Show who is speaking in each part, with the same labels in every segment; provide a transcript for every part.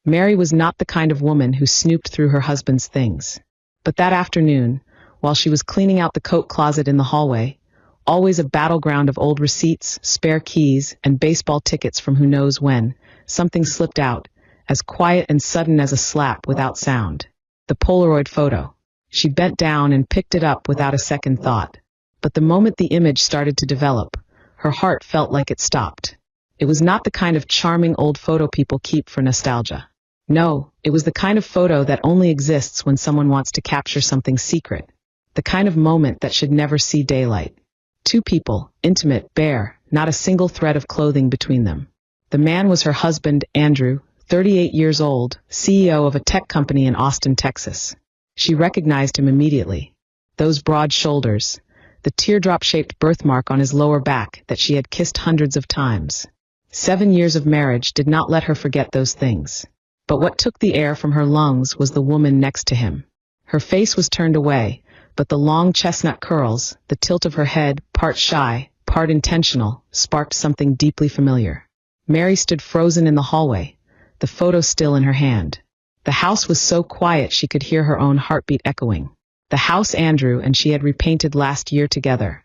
Speaker 1: Mary was not the kind of woman who snooped through her husband's things. But that afternoon, while she was cleaning out the coat closet in the hallway, always a battleground of old receipts, spare keys, and baseball tickets from who knows when, something slipped out, as quiet and sudden as a slap without sound. The Polaroid photo. She bent down and picked it up without a second thought. But the moment the image started to develop, her heart felt like it stopped. It was not the kind of charming old photo people keep for nostalgia. No, it was the kind of photo that only exists when someone wants to capture something secret. The kind of moment that should never see daylight. Two people, intimate, bare, not a single thread of clothing between them. The man was her husband, Andrew, 38 years old, CEO of a tech company in Austin, Texas. She recognized him immediately. Those broad shoulders, the teardrop-shaped birthmark on his lower back that she had kissed hundreds of times. 7 years of marriage did not let her forget those things. But what took the air from her lungs was the woman next to him. Her face was turned away, but the long chestnut curls, the tilt of her head, part shy, part intentional, sparked something deeply familiar. Mary stood frozen in the hallway, the photo still in her hand. The house was so quiet she could hear her own heartbeat echoing. The house Andrew and she had repainted last year together,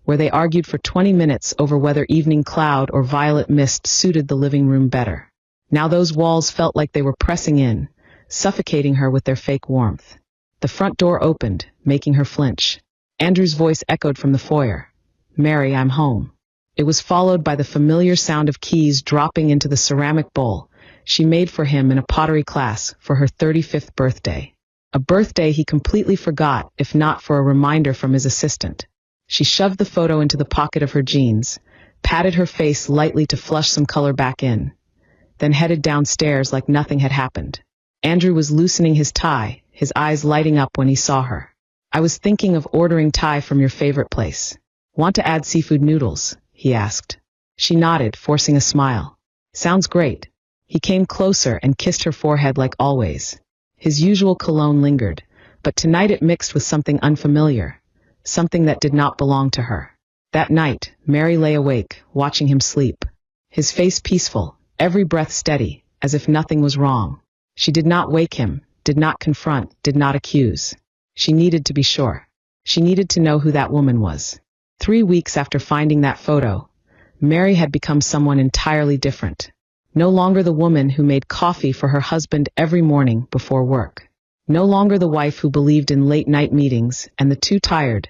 Speaker 1: where they argued for 20 minutes over whether evening cloud or violet mist suited the living room better. Now those walls felt like they were pressing in, suffocating her with their fake warmth. The front door opened, making her flinch. Andrew's voice echoed from the foyer. "Mary, I'm home." It was followed by the familiar sound of keys dropping into the ceramic bowl she made for him in a pottery class for her 35th birthday. A birthday he completely forgot, if not for a reminder from his assistant. She shoved the photo into the pocket of her jeans, patted her face lightly to flush some color back in, then headed downstairs like nothing had happened. Andrew was loosening his tie, his eyes lighting up when he saw her. "I was thinking of ordering Thai from your favorite place. Want to add seafood noodles?" he asked. She nodded, forcing a smile. "Sounds great." He came closer and kissed her forehead like always. His usual cologne lingered, but tonight it mixed with something unfamiliar, something that did not belong to her. That night, Mary lay awake, watching him sleep. His face peaceful, every breath steady, as if nothing was wrong. She did not wake him, did not confront, did not accuse. She needed to be sure. She needed to know who that woman was. 3 weeks after finding that photo, Mary had become someone entirely different. No longer the woman who made coffee for her husband every morning before work. No longer the wife who believed in late-night meetings and the too tired,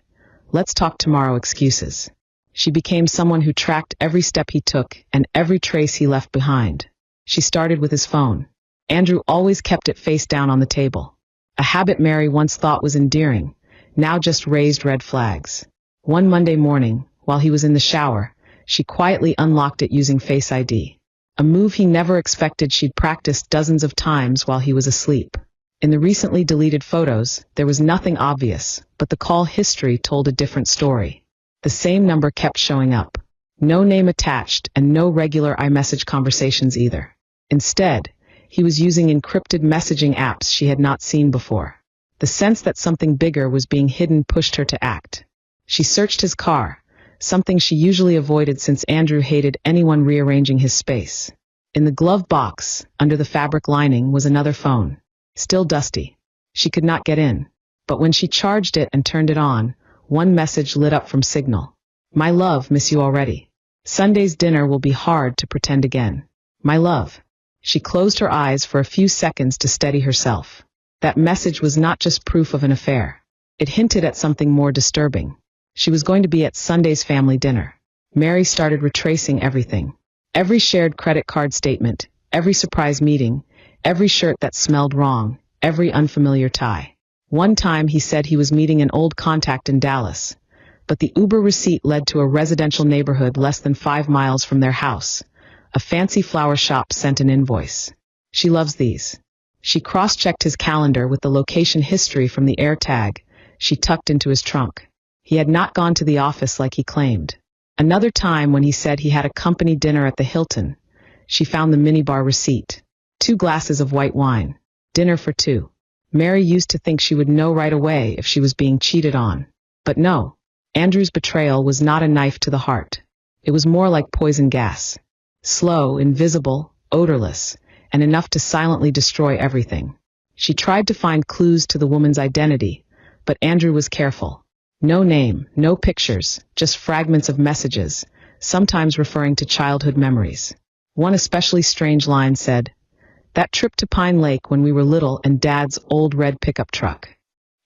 Speaker 1: let's talk tomorrow excuses. She became someone who tracked every step he took and every trace he left behind. She started with his phone. Andrew always kept it face down on the table. A habit Mary once thought was endearing, now just raised red flags. One Monday morning, while he was in the shower, she quietly unlocked it using Face ID. A move he never expected she'd practiced dozens of times while he was asleep. In the recently deleted photos, there was nothing obvious, but the call history told a different story. The same number kept showing up. No name attached and no regular iMessage conversations either. Instead, he was using encrypted messaging apps she had not seen before. The sense that something bigger was being hidden pushed her to act. She searched his car, something she usually avoided since Andrew hated anyone rearranging his space. In the glove box, under the fabric lining, was another phone. Still dusty. She could not get in. But when she charged it and turned it on, one message lit up from Signal. "My love, miss you already. Sunday's dinner will be hard to pretend again. My love." She closed her eyes for a few seconds to steady herself. That message was not just proof of an affair. It hinted at something more disturbing. She was going to be at Sunday's family dinner. Mary started retracing everything. Every shared credit card statement, every surprise meeting, every shirt that smelled wrong, every unfamiliar tie. One time he said he was meeting an old contact in Dallas, but the Uber receipt led to a residential neighborhood less than 5 miles from their house. A fancy flower shop sent an invoice. She loves these. She cross-checked his calendar with the location history from the air tag she tucked into his trunk. He had not gone to the office like he claimed. Another time when he said he had a company dinner at the Hilton, she found the minibar receipt. 2 glasses of white wine. Dinner for 2. Mary used to think she would know right away if she was being cheated on. But no, Andrew's betrayal was not a knife to the heart. It was more like poison gas. Slow, invisible, odorless, and enough to silently destroy everything. She tried to find clues to the woman's identity, but Andrew was careful. No name, no pictures, just fragments of messages, sometimes referring to childhood memories. One especially strange line said, "That trip to Pine Lake when we were little and Dad's old red pickup truck."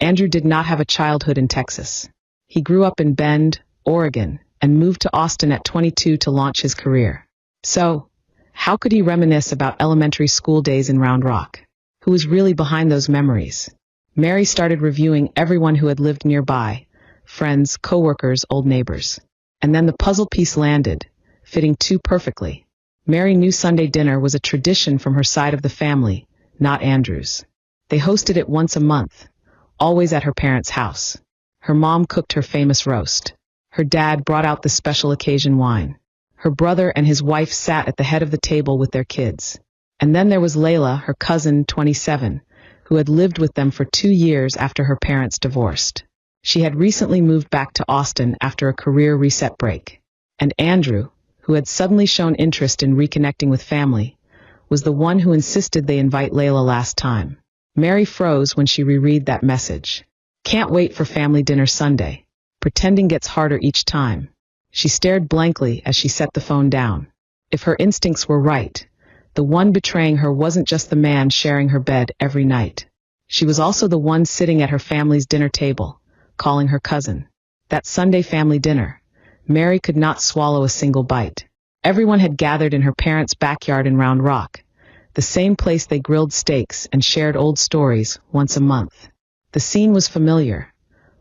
Speaker 1: Andrew did not have a childhood in Texas. He grew up in Bend, Oregon, and moved to Austin at 22 to launch his career. So, how could he reminisce about elementary school days in Round Rock? Who was really behind those memories? Mary started reviewing everyone who had lived nearby, friends, coworkers, old neighbors. And then the puzzle piece landed, fitting too perfectly. Mary knew Sunday dinner was a tradition from her side of the family, not Andrew's. They hosted it once a month, always at her parents' house. Her mom cooked her famous roast. Her dad brought out the special occasion wine. Her brother and his wife sat at the head of the table with their kids. And then there was Layla, her cousin, 27, who had lived with them for 2 years after her parents divorced. She had recently moved back to Austin after a career reset break. And Andrew, who had suddenly shown interest in reconnecting with family, was the one who insisted they invite Layla last time. Mary froze when she reread that message. "Can't wait for family dinner Sunday. Pretending gets harder each time." She stared blankly as she set the phone down. If her instincts were right, the one betraying her wasn't just the man sharing her bed every night. She was also the one sitting at her family's dinner table, calling her cousin. That Sunday family dinner, Mary could not swallow a single bite. Everyone had gathered in her parents' backyard in Round Rock, the same place they grilled steaks and shared old stories once a month. The scene was familiar.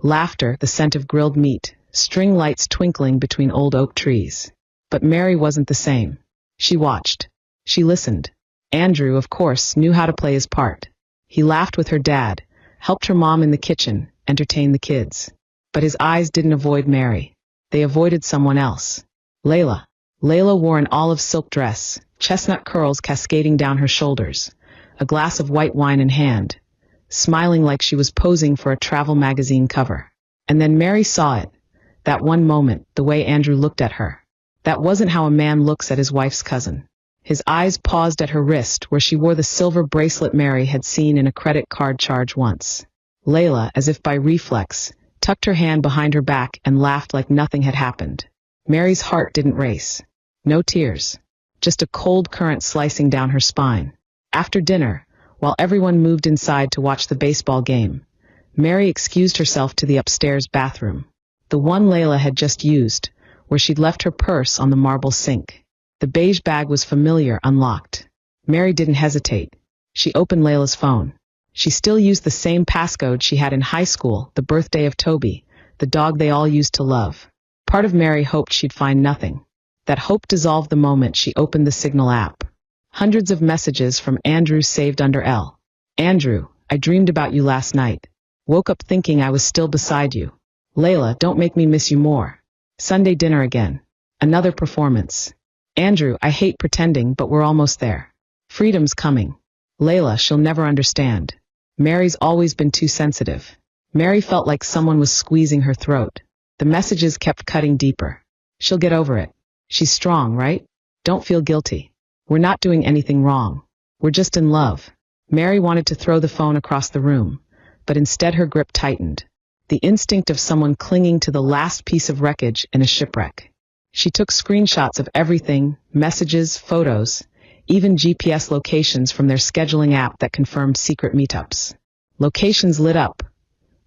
Speaker 1: Laughter, the scent of grilled meat, string lights twinkling between old oak trees. But Mary wasn't the same. She watched. She listened. Andrew, of course, knew how to play his part. He laughed with her dad, helped her mom in the kitchen, entertained the kids. But his eyes didn't avoid Mary. They avoided someone else. Layla. Layla wore an olive silk dress, chestnut curls cascading down her shoulders, a glass of white wine in hand, smiling like she was posing for a travel magazine cover. And then Mary saw it. That one moment, the way Andrew looked at her. That wasn't how a man looks at his wife's cousin. His eyes paused at her wrist where she wore the silver bracelet Mary had seen in a credit card charge once. Layla, as if by reflex, tucked her hand behind her back and laughed like nothing had happened. Mary's heart didn't race. No tears. Just a cold current slicing down her spine. After dinner, while everyone moved inside to watch the baseball game, Mary excused herself to the upstairs bathroom, the one Layla had just used, where she'd left her purse on the marble sink. The beige bag was familiar, unlocked. Mary didn't hesitate. She opened Layla's phone. She still used the same passcode she had in high school, the birthday of Toby, the dog they all used to love. Part of Mary hoped she'd find nothing. That hope dissolved the moment she opened the Signal app. Hundreds of messages from Andrew saved under L. "Andrew, I dreamed about you last night. Woke up thinking I was still beside you. Layla, don't make me miss you more. Sunday dinner again. Another performance. Andrew, I hate pretending, but we're almost there. Freedom's coming. Layla, she'll never understand. Mary's always been too sensitive." Mary felt like someone was squeezing her throat. The messages kept cutting deeper. "She'll get over it. She's strong, right? Don't feel guilty. We're not doing anything wrong. We're just in love." Mary wanted to throw the phone across the room, but instead her grip tightened. The instinct of someone clinging to the last piece of wreckage in a shipwreck. She took screenshots of everything, messages, photos, even GPS locations from their scheduling app that confirmed secret meetups. Locations lit up.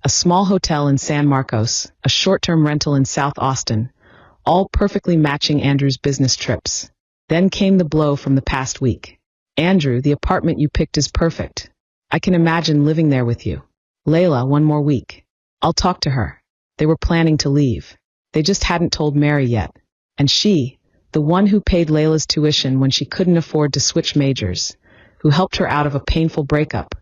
Speaker 1: A small hotel in San Marcos, a short-term rental in South Austin, all perfectly matching Andrew's business trips. Then came the blow from the past week. "Andrew, the apartment you picked is perfect. I can imagine living there with you. Layla, one more week. I'll talk to her." They were planning to leave. They just hadn't told Mary yet. And she, the one who paid Layla's tuition when she couldn't afford to switch majors, who helped her out of a painful breakup,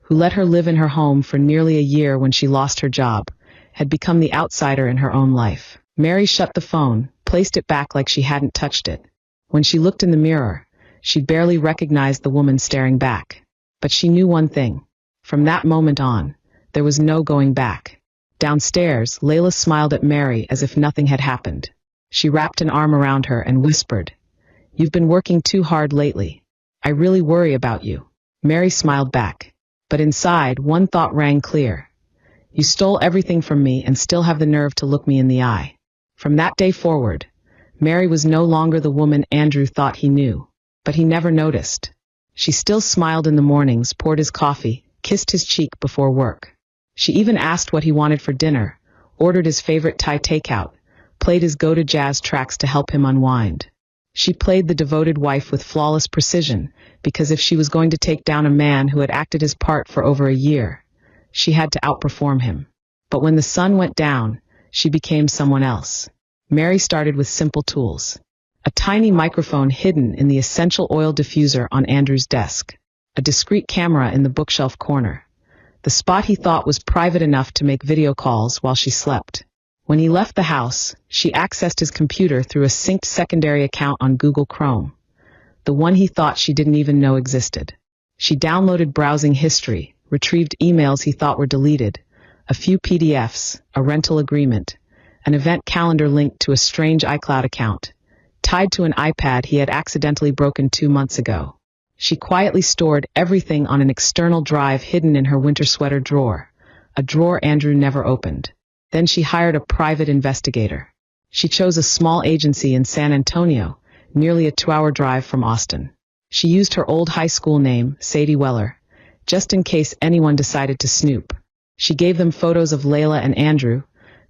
Speaker 1: who let her live in her home for nearly a year when she lost her job, had become the outsider in her own life. Mary shut the phone, placed it back like she hadn't touched it. When she looked in the mirror, she barely recognized the woman staring back. But she knew one thing. From that moment on, there was no going back. Downstairs, Layla smiled at Mary as if nothing had happened. She wrapped an arm around her and whispered, "You've been working too hard lately. I really worry about you. Mary smiled back. But inside, one thought rang clear. You stole everything from me and still have the nerve to look me in the eye. From that day forward, Mary was no longer the woman Andrew thought he knew. But he never noticed. She still smiled in the mornings, poured his coffee, kissed his cheek before work. She even asked what he wanted for dinner, ordered his favorite Thai takeout, played his go-to jazz tracks to help him unwind. She played the devoted wife with flawless precision, because if she was going to take down a man who had acted his part for over a year, she had to outperform him. But when the sun went down, she became someone else. Mary started with simple tools. A tiny microphone hidden in the essential oil diffuser on Andrew's desk. A discreet camera in the bookshelf corner. The spot he thought was private enough to make video calls while she slept. When he left the house, she accessed his computer through a synced secondary account on Google Chrome. The one he thought she didn't even know existed. She downloaded browsing history, retrieved emails he thought were deleted, a few PDFs, a rental agreement, an event calendar linked to a strange iCloud account, tied to an iPad he had accidentally broken 2 months ago. She quietly stored everything on an external drive hidden in her winter sweater drawer, a drawer Andrew never opened. Then she hired a private investigator. She chose a small agency in San Antonio, nearly a 2-hour drive from Austin. She used her old high school name, Sadie Weller, just in case anyone decided to snoop. She gave them photos of Layla and Andrew,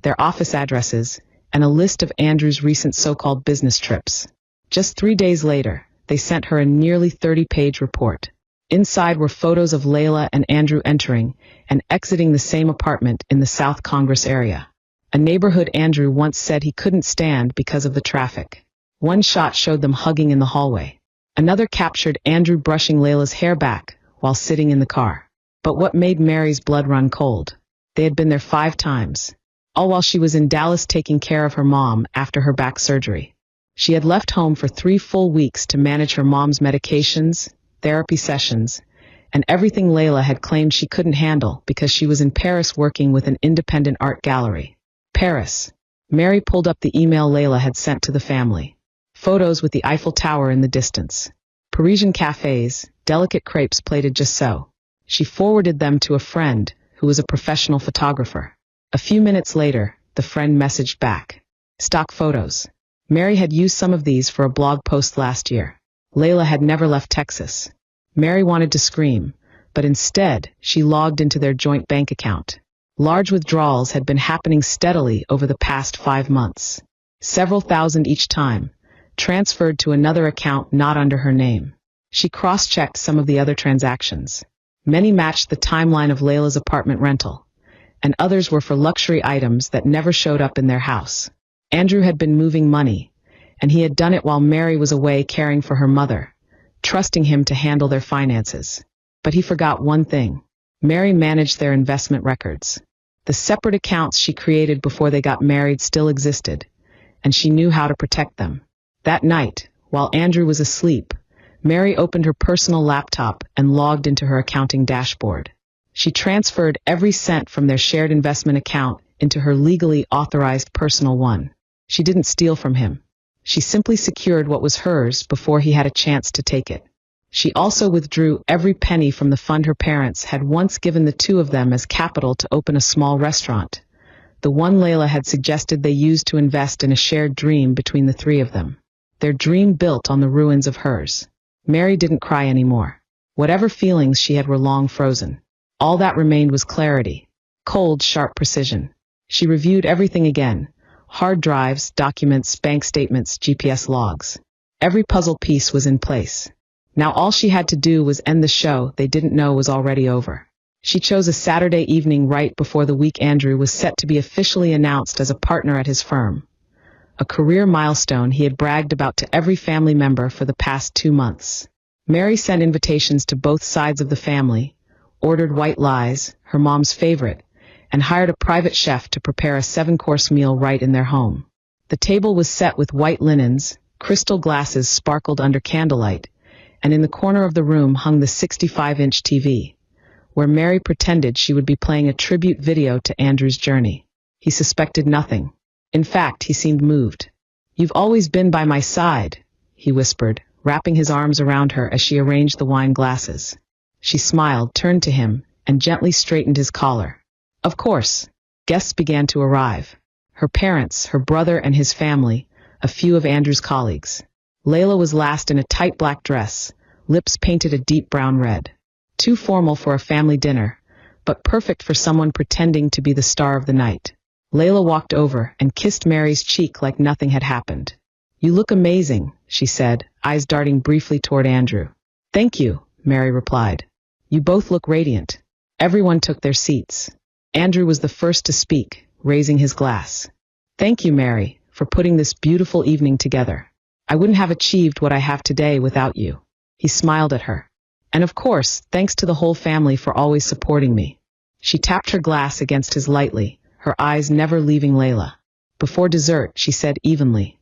Speaker 1: their office addresses, and a list of Andrew's recent so-called business trips. Just 3 days later, they sent her a nearly 30-page report. Inside were photos of Layla and Andrew entering and exiting the same apartment in the South Congress area, a neighborhood Andrew once said he couldn't stand because of the traffic. One shot showed them hugging in the hallway. Another captured Andrew brushing Layla's hair back while sitting in the car. But what made Mary's blood run cold? They had been there 5 times, all while she was in Dallas taking care of her mom after her back surgery. She had left home for 3 full weeks to manage her mom's medications, therapy sessions, and everything Layla had claimed she couldn't handle because she was in Paris working with an independent art gallery. Paris. Mary pulled up the email Layla had sent to the family. Photos with the Eiffel Tower in the distance. Parisian cafes, delicate crepes plated just so. She forwarded them to a friend who was a professional photographer. A few minutes later, the friend messaged back. Stock photos. Mary had used some of these for a blog post last year. Layla had never left Texas. Mary wanted to scream, but instead, she logged into their joint bank account. Large withdrawals had been happening steadily over the past 5 months. Several thousand each time, transferred to another account not under her name. She cross-checked some of the other transactions. Many matched the timeline of Layla's apartment rental, and others were for luxury items that never showed up in their house. Andrew had been moving money, and he had done it while Mary was away caring for her mother, trusting him to handle their finances. But he forgot one thing. Mary managed their investment records. The separate accounts she created before they got married still existed, and she knew how to protect them. That night, while Andrew was asleep, Mary opened her personal laptop and logged into her accounting dashboard. She transferred every cent from their shared investment account into her legally authorized personal one. She didn't steal from him. She simply secured what was hers before he had a chance to take it. She also withdrew every penny from the fund her parents had once given the two of them as capital to open a small restaurant, the one Layla had suggested they use to invest in a shared dream between the 3 of them. Their dream built on the ruins of hers. Mary didn't cry anymore. Whatever feelings she had were long frozen. All that remained was clarity. Cold, sharp precision. She reviewed everything again. Hard drives, documents, bank statements, GPS logs. Every puzzle piece was in place. Now all she had to do was end the show they didn't know was already over. She chose a Saturday evening right before the week Andrew was set to be officially announced as a partner at his firm. A career milestone he had bragged about to every family member for the past 2 months. Mary sent invitations to both sides of the family, ordered white lies, her mom's favorite, and hired a private chef to prepare a 7-course meal right in their home. The table was set with white linens, crystal glasses sparkled under candlelight, and in the corner of the room hung the 65-inch TV, where Mary pretended she would be playing a tribute video to Andrew's journey. He suspected nothing. In fact, he seemed moved. "You've always been by my side," he whispered, wrapping his arms around her as she arranged the wine glasses. She smiled, turned to him, and gently straightened his collar. Of course, guests began to arrive. Her parents, her brother and his family, a few of Andrew's colleagues. Layla was last in a tight black dress, lips painted a deep brown red. Too formal for a family dinner, but perfect for someone pretending to be the star of the night. Layla walked over and kissed Mary's cheek like nothing had happened. You look amazing, she said, eyes darting briefly toward Andrew. Thank you, Mary replied. You both look radiant. Everyone took their seats. Andrew was the first to speak, raising his glass. Thank you, Mary, for putting this beautiful evening together. I wouldn't have achieved what I have today without you. He smiled at her. And of course, thanks to the whole family for always supporting me. She tapped her glass against his lightly, her eyes never leaving Layla. Before dessert, she said evenly,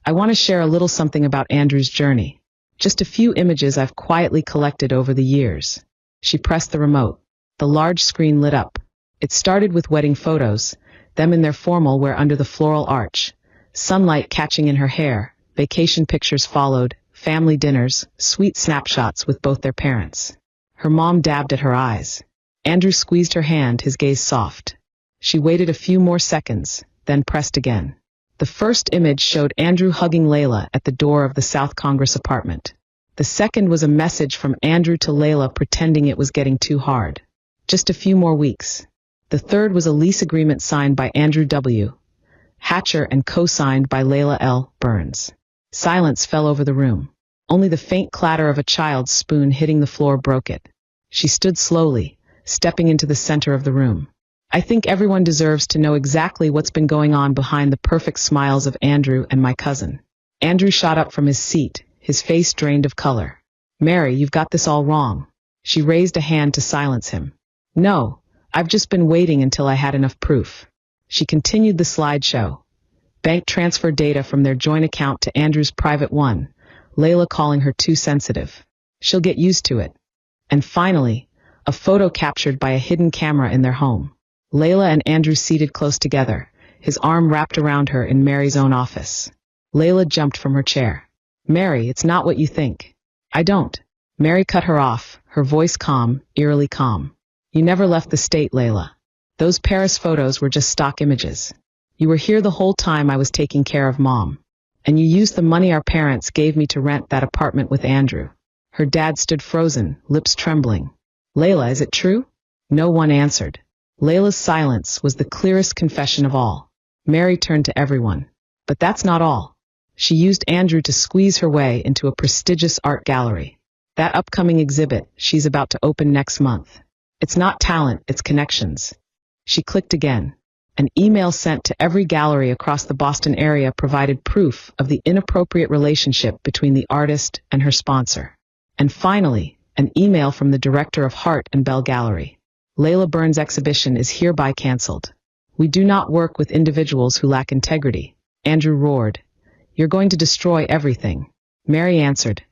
Speaker 1: I want to share a little something about Andrew's journey. Just a few images I've quietly collected over the years. She pressed the remote. The large screen lit up. It started with wedding photos, them in their formal wear under the floral arch, sunlight catching in her hair. Vacation pictures followed, family dinners, sweet snapshots with both their parents. Her mom dabbed at her eyes. Andrew squeezed her hand, his gaze soft. She waited a few more seconds, then pressed again. The first image showed Andrew hugging Layla at the door of the South Congress apartment. The second was a message from Andrew to Layla pretending it was getting too hard. Just a few more weeks. The third was a lease agreement signed by Andrew W. Hatcher and co-signed by Layla L. Burns. Silence fell over the room. Only the faint clatter of a child's spoon hitting the floor broke it. She stood slowly, stepping into the center of the room. I think everyone deserves to know exactly what's been going on behind the perfect smiles of Andrew and my cousin. Andrew shot up from his seat, his face drained of color. Mary, you've got this all wrong. She raised a hand to silence him. No, I've just been waiting until I had enough proof. She continued the slideshow. Bank transfer data from their joint account to Andrew's private one, Layla calling her too sensitive. She'll get used to it. And finally, a photo captured by a hidden camera in their home. Layla and Andrew seated close together, his arm wrapped around her in Mary's own office. Layla jumped from her chair. Mary, it's not what you think. I don't. Mary cut her off, her voice calm, eerily calm. You never left the state, Layla. Those Paris photos were just stock images. You were here the whole time I was taking care of Mom. And you used the money our parents gave me to rent that apartment with Andrew. Her dad stood frozen, lips trembling. Layla, is it true? No one answered. Layla's silence was the clearest confession of all. Mary turned to everyone. But that's not all. She used Andrew to squeeze her way into a prestigious art gallery. That upcoming exhibit she's about to open next month. It's not talent, it's connections. She clicked again. An email sent to every gallery across the Boston area provided proof of the inappropriate relationship between the artist and her sponsor. And finally, an email from the director of Hart and Bell Gallery. Layla Burns' exhibition is hereby canceled. We do not work with individuals who lack integrity. Andrew roared. You're going to destroy everything. Mary answered.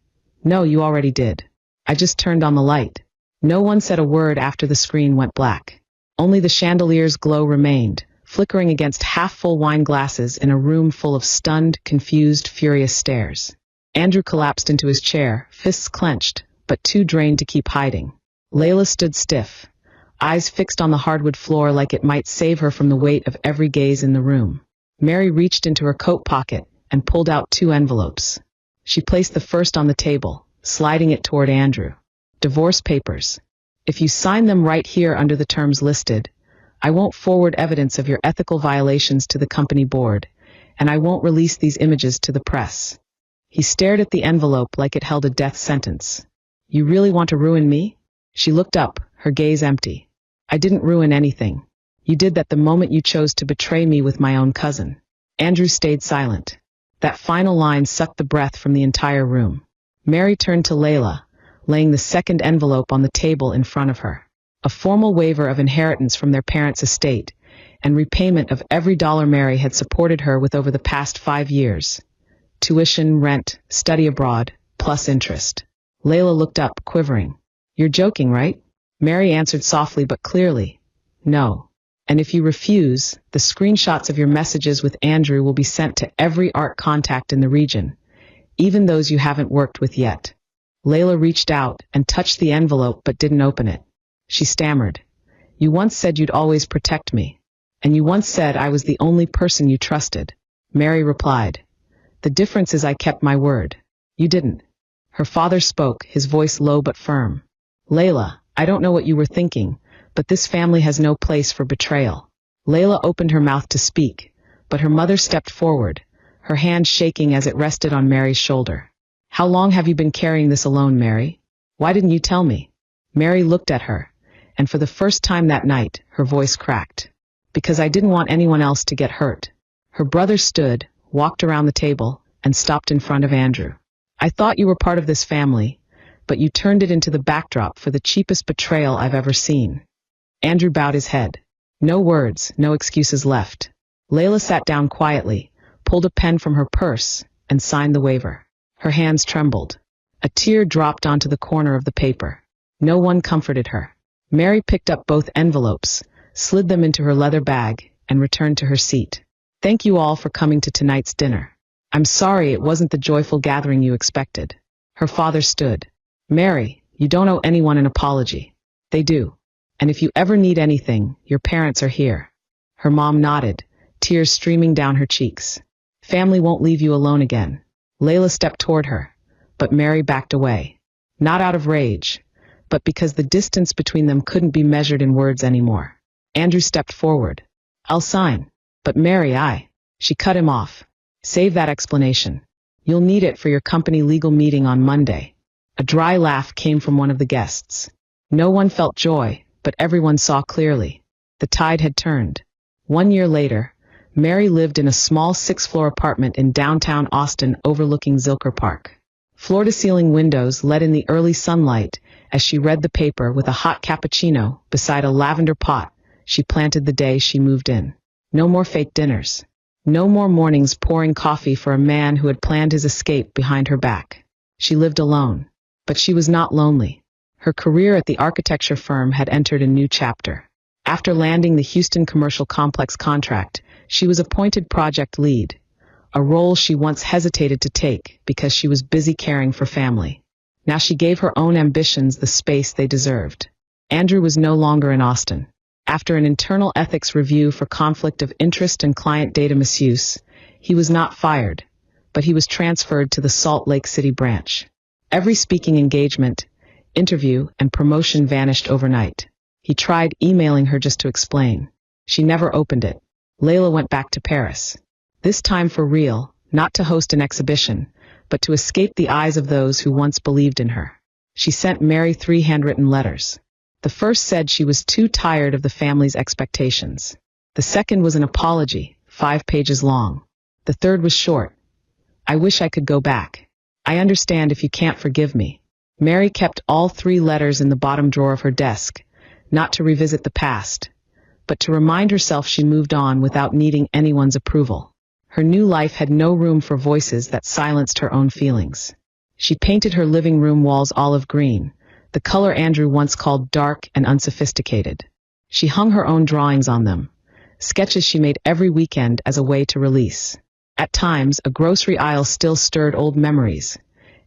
Speaker 1: No, you already did. I just turned on the light. No one said a word after the screen went black. Only the chandelier's glow remained, flickering against half-full wine glasses in a room full of stunned, confused, furious stares. Andrew collapsed into his chair, fists clenched, but too drained to keep hiding. Layla stood stiff, eyes fixed on the hardwood floor like it might save her from the weight of every gaze in the room. Mary reached into her coat pocket and pulled out 2 envelopes. She placed the first on the table, sliding it toward Andrew. Divorce papers. If you sign them right here under the terms listed, I won't forward evidence of your ethical violations to the company board, and I won't release these images to the press. He stared at the envelope like it held a death sentence. You really want to ruin me? She looked up, her gaze empty. I didn't ruin anything. You did that the moment you chose to betray me with my own cousin. Andrew stayed silent. That final line sucked the breath from the entire room. Mary turned to Layla, laying the second envelope on the table in front of her. A formal waiver of inheritance from their parents' estate, and repayment of every dollar Mary had supported her with over the past 5 years. Tuition, rent, study abroad, plus interest. Layla looked up, quivering. You're joking, right? Mary answered softly but clearly. No. And if you refuse, the screenshots of your messages with Andrew will be sent to every art contact in the region. even those you haven't worked with yet. Layla reached out and touched the envelope but didn't open it. She stammered. You once said you'd always protect me. And you once said I was the only person you trusted. Mary replied. The difference is I kept my word. You didn't. Her father spoke, his voice low but firm. Layla, I don't know what you were thinking, but this family has no place for betrayal. Layla opened her mouth to speak, but her mother stepped forward, her hand shaking as it rested on Mary's shoulder. How long have you been carrying this alone, Mary? Why didn't you tell me? Mary looked at her, and for the first time that night, her voice cracked. Because I didn't want anyone else to get hurt. Her brother stood, walked around the table, and stopped in front of Andrew. I thought you were part of this family, but you turned it into the backdrop for the cheapest betrayal I've ever seen. Andrew bowed his head. No words, no excuses left. Layla sat down quietly, pulled a pen from her purse, and signed the waiver. Her hands trembled. A tear dropped onto the corner of the paper. No one comforted her. Mary picked up both envelopes, slid them into her leather bag, and returned to her seat. Thank you all for coming to tonight's dinner. I'm sorry it wasn't the joyful gathering you expected. Her father stood. Mary, you don't owe anyone an apology. They do. And if you ever need anything, your parents are here. Her mom nodded, tears streaming down her cheeks. Family won't leave you alone again. Layla stepped toward her, but Mary backed away. Not out of rage, but because the distance between them couldn't be measured in words anymore. Andrew stepped forward. I'll sign. But Mary, She cut him off. Save that explanation. You'll need it for your company legal meeting on Monday. A dry laugh came from one of the guests. No one felt joy, but everyone saw clearly. The tide had turned. 1 year later, Mary lived in a small 6th-floor apartment in downtown Austin overlooking Zilker Park. Floor-to-ceiling windows let in the early sunlight as she read the paper with a hot cappuccino beside a lavender pot she planted the day she moved in. No more fake dinners. No more mornings pouring coffee for a man who had planned his escape behind her back. She lived alone. But she was not lonely. Her career at the architecture firm had entered a new chapter. After landing the Houston Commercial Complex contract, she was appointed project lead, a role she once hesitated to take because she was busy caring for family. Now she gave her own ambitions the space they deserved. Andrew was no longer in Austin. After an internal ethics review for conflict of interest and client data misuse, he was not fired, but he was transferred to the Salt Lake City branch. Every speaking engagement, interview, and promotion vanished overnight. He tried emailing her just to explain. She never opened it. Layla went back to Paris. This time for real, not to host an exhibition, but to escape the eyes of those who once believed in her. She sent Mary 3 handwritten letters. The first said she was too tired of the family's expectations. The second was an apology, 5 pages long. The third was short. I wish I could go back. I understand if you can't forgive me. Mary kept all 3 letters in the bottom drawer of her desk, not to revisit the past, but to remind herself she moved on without needing anyone's approval. Her new life had no room for voices that silenced her own feelings. She painted her living room walls olive green, the color Andrew once called dark and unsophisticated. She hung her own drawings on them, sketches she made every weekend as a way to release. At times, a grocery aisle still stirred old memories.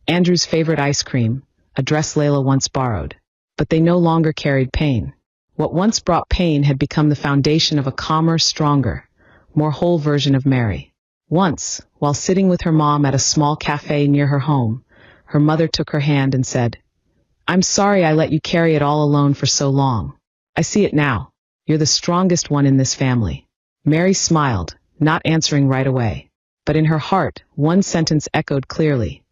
Speaker 1: Andrew's favorite ice cream, a dress Layla once borrowed. But they no longer carried pain. What once brought pain had become the foundation of a calmer, stronger, more whole version of Mary. Once, while sitting with her mom at a small cafe near her home, her mother took her hand and said, I'm sorry I let you carry it all alone for so long. I see it now. You're the strongest one in this family. Mary smiled, not answering right away. But in her heart, one sentence echoed clearly.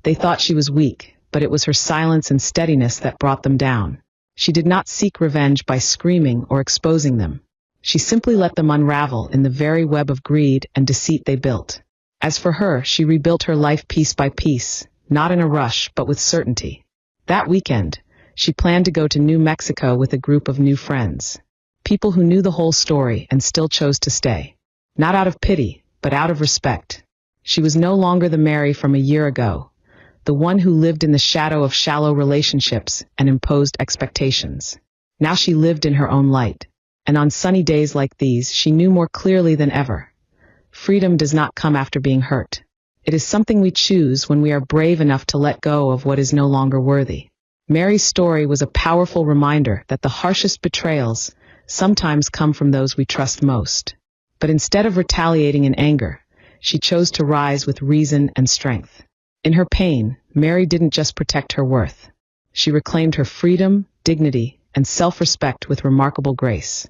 Speaker 1: They thought she was weak, but it was her silence and steadiness that brought them down. She did not seek revenge by screaming or exposing them. She simply let them unravel in the very web of greed and deceit they built. As for her, she rebuilt her life piece by piece, not in a rush, but with certainty. That weekend, she planned to go to New Mexico with a group of new friends. People who knew the whole story and still chose to stay. Not out of pity, but out of respect. She was no longer the Mary from a year ago, the one who lived in the shadow of shallow relationships and imposed expectations. Now she lived in her own light. And on sunny days like these, she knew more clearly than ever. Freedom does not come after being hurt. It is something we choose when we are brave enough to let go of what is no longer worthy. Mary's story was a powerful reminder that the harshest betrayals sometimes come from those we trust most. But instead of retaliating in anger, she chose to rise with reason and strength. In her pain, Mary didn't just protect her worth. She reclaimed her freedom, dignity, and self-respect with remarkable grace.